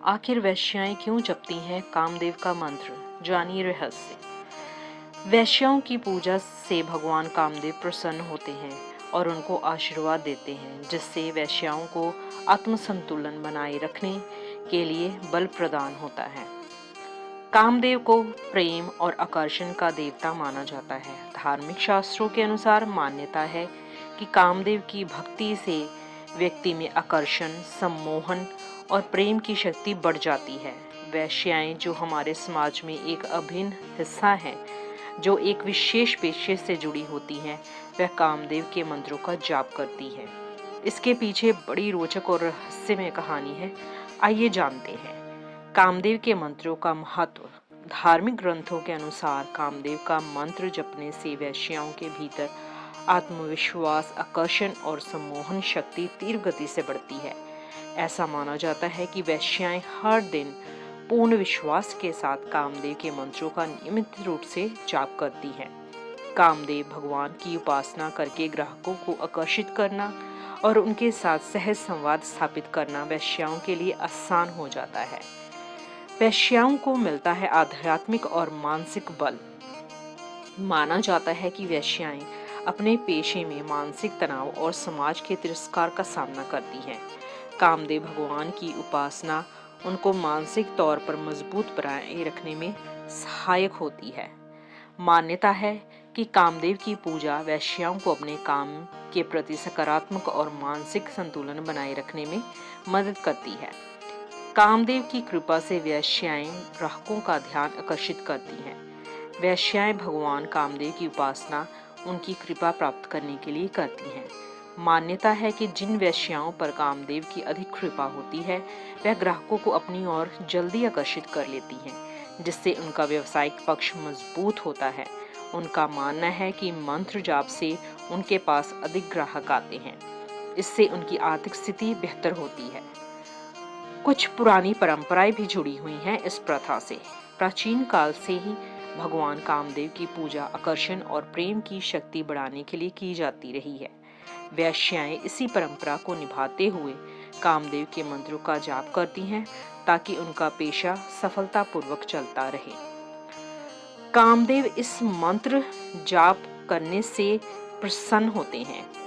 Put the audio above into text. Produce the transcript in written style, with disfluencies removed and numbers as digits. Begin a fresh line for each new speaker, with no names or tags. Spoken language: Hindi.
आखिर वेश्याएं क्यों जपती हैं कामदेव का मंत्र? जानिए रहस्य। वेश्याओं की पूजा से भगवान कामदेव प्रसन्न होते हैं और उनको आशीर्वाद देते हैं, जिससे वेश्याओं को आत्मसंतुलन बनाए रखने के लिए बल प्रदान होता है। कामदेव को प्रेम और आकर्षण का देवता माना जाता है। धार्मिक शास्त्रों के अनुसार मान्यता है कि कामदेव की भक्ति से व्यक्ति में आकर्षण, सम्मोहन और प्रेम की शक्ति बढ़ जाती है। वेश्याएं, जो हमारे समाज में एक अभिन्न हिस्सा है, जो एक विशेष पेशे से जुड़ी होती हैं, वह कामदेव के मंत्रों का जाप करती हैं। इसके पीछे बड़ी रोचक और रहस्यमय कहानी है। आइए जानते हैं कामदेव के मंत्रों का महत्व। धार्मिक ग्रंथों के अनुसार कामदेव का मंत्र जपने से वेश्याओं के भीतर आत्मविश्वास, आकर्षण और सम्मोहन शक्ति तीव्र गति से बढ़ती है। ऐसा माना जाता है कि वेश्याएं हर दिन पूर्ण विश्वास के साथ कामदेव के मंत्रों का नियमित रूप से जाप करती हैं। कामदेव भगवान की उपासना करके ग्राहकों को आकर्षित करना और उनके साथ सहज संवाद स्थापित करना वेश्याओं के लिए आसान हो जाता है। वेश्याओं को मिलता है आध्यात्मिक और मानसिक बल। माना जाता है कि वेश्याएं अपने पेशे में मानसिक तनाव और समाज के तिरस्कार का सामना करती हैं। कामदेव भगवान की उपासना उनको मानसिक तौर पर मजबूत बनाए रखने में सहायक होती है। मान्यता है कि कामदेव की पूजा वेश्याओं को अपने काम के प्रति सकारात्मक और मानसिक संतुलन बनाए रखने में मदद करती है। कामदेव की कृपा से वेश्याएं ग्राहकों का ध्यान आकर्षित करती हैं। वेश्याएं भगवान कामदेव की उपासना उनकी कृपा प्राप्त करने के लिए करती हैं। मान्यता है कि जिन वेश्याओं पर कामदेव की अधिक कृपा होती है, वह ग्राहकों को अपनी ओर जल्दी आकर्षित कर लेती हैं, जिससे उनका व्यवसायिक पक्ष मजबूत होता है। उनका मानना है कि मंत्र जाप से उनके पास अधिक ग्राहक आते हैं। इससे उनकी आर्थिक स्थिति बेहतर होती है। कुछ पुरानी परंपराएं भी जुड़ी हुई हैं इस प्रथा से। प्राचीन काल से ही भगवान कामदेव की पूजा आकर्षण और प्रेम की शक्ति बढ़ाने के लिए की जाती रही है। वेश्याएं इसी परंपरा को निभाते हुए कामदेव के मंत्रों का जाप करती हैं, ताकि उनका पेशा सफलतापूर्वक चलता रहे। कामदेव इस मंत्र जाप करने से प्रसन्न होते हैं